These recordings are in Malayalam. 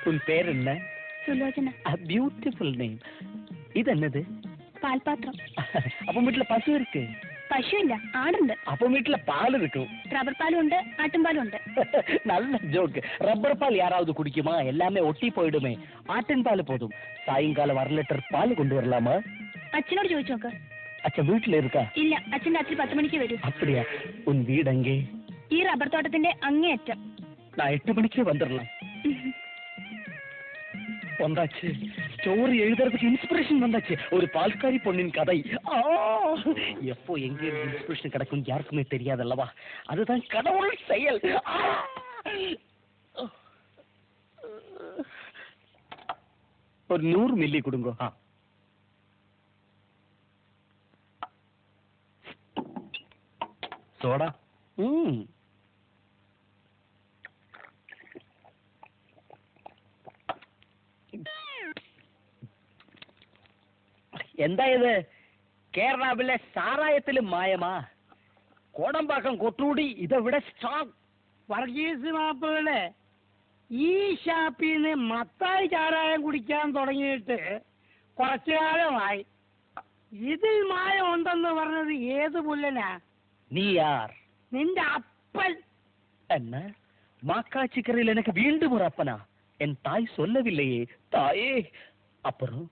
உன் பேர் என்ன? சுலோச்சனா. Beautiful name. இது என்னது? பால்பாத்திரம். அப்ப வீட்டுல பசு இருக்கு? പശു ഇല്ല, ആടുണ്ട്. அப்ப வீட்டுல பால் இருக்கும். റബ്ബർ പാലും ഉണ്ട്, ആട്ടിൻപാലും ഉണ്ട്. நல்ல ஜோக். ரப்பர் பால் யாராவது குடிக்குமா? எல்லாமே ஒட்டி போயிடுமே. ஆட்டின் பால் போதும். சாயங்காலம் 1 லிட்டர் பால் கொண்டு வரலாமா? അച്ഛനോട് ചോദിച്ചു നോക്ക്. അച്ഛൻ വീട്ടിൽ இருக்கா? ഇല്ല, അച്ഛൻ്റെ അച്ഛൻ 10 മണിക്ക് വരും. அப்படியா? உன் வீடு எங்கே? ഈ റബ്ബർ തോട്ടത്തിന്റെ അങ്ങേയറ്റം. நான் 8 மணிக்கு வந்துடலாம். வந்தாச்சு. ஸ்டோரி எழுதுறதுக்கு இன்ஸ்பிரேஷன் வந்தாச்சு. ஒரு பால்காரி பொண்ணின் கதை. எப்போ எங்க இன்ஸ்பிரேஷன் கிடைக்கும் யாருக்குமே தெரியாதல்லவா? அதுதான் கடவுள் செயல். ஒரு 100 மில்லி கொடுங்க. சோடா. എന്താ ഇത്? കേരളാവിലെ സാരായത്തിലും മായമാ? കോടമ്പാക്കം കൊട്ടൂടി ഇതെവിടെ സ്ട്രോങ്? വർഗീസ് മാപ്പുകളെ, ഈ ഷാപ്പിൽ നിന്ന് മത്തായി ചാരായം കുടിക്കാൻ തുടങ്ങിയിട്ട് കുറച്ചു കാലമായി. ഇതിൽ മായം ഉണ്ടെന്ന് പറഞ്ഞത് ഏത് പുല്ലനാ? നീ യാർ? നിന്റെ അപ്പൻ. என்ன மாக்காச்சிக்கரையில் எனக்கு வீண்டும் ஒரு அப்பனா? என் தாய் சொல்லவில்லையே. தாயே. அப்புறம்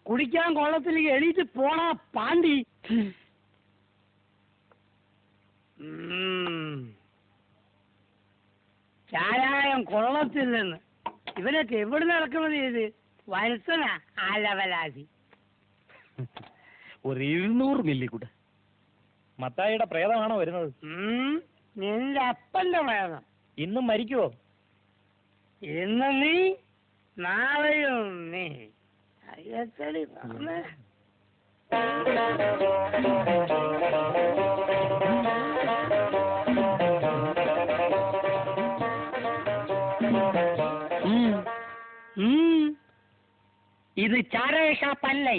കുടിക്കാൻ കൊള്ളത്തിലേക്ക് എണീറ്റ് പോണാ പാണ്ടി. ചാരായം കൊള്ളത്തില്ലെന്ന് ഇവനൊക്കെ എവിടെ നടക്കുന്നത്? ചെയ്ത് വരുത്തനാ ആലവലാതി. ഒരു 200 മില്ലി കൂടെ. മത്തായിയുടെ പ്രേതമാണോ വരുന്നത്? നിന്റെ അപ്പന്റെ പ്രേതം. ഇന്നും മരിക്കുവോ? ഇന്ന് നീ, നാളെയും നീ. അയ്യത്തടി പറഞ്ഞേ. ഇത് ചാരായ ഷാപ്പല്ലേ?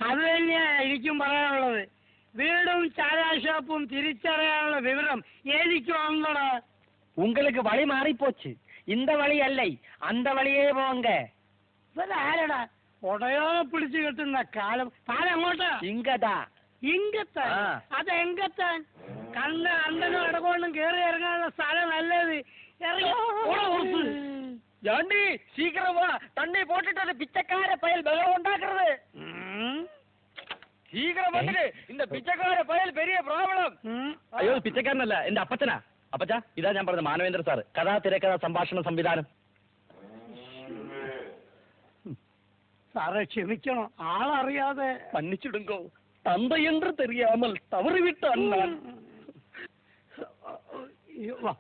അത് തന്നെയാ എനിക്കും പറയാനുള്ളത്. വീടും ചാരായ ഷാപ്പും തിരിച്ചറിയാനുള്ള വിവരം എനിക്കുണ്ടടാ. உங்களுக்கு வழி மாறி போச்சு. இந்த வழி அல்ல, அந்த வழியே போங்க. ഇവരാരടാ ഉടയോടെ പിടിച്ചു കെട്ടുന്ന കാലം? താനെങ്ങോട്ടാ? ഇങ്കതാ. ഇങ്കത്താൻ? അതെങ്കത്താൻ? കണ്ണ് അന്തനും അടകൊണ്ടും കേറി ഇറങ്ങാനുള്ള സ്ഥലം നല്ലത്. ஜாண்டி சீக்கிரம் வா. தண்ணி போட்டுட்டு அது பிச்சைக்கார பயல் பலம் உண்டாக்குறது. சீக்கிரம் வந்துடு. இந்த பிச்சைக்கார பயல் பெரிய ப்ராப்ளம். അയ്യോ പിച്ചക്കാരനല്ല, എന്റെ അപ്പച്ചനാ. അപ്പച്ച, ഇതാ ഞാൻ പറഞ്ഞ മാനവേന്ദ്ര സാറ്. കഥാ തിരക്കഥ സംഭാഷണ സംവിധാനം. സാറേ ക്ഷമിക്കണം, ആളറിയാതെ. മன்னிச்சிடுங்கோ. തന്ത എന്ന് தெரியாமல் தவறிவிட்டான் நான். വാ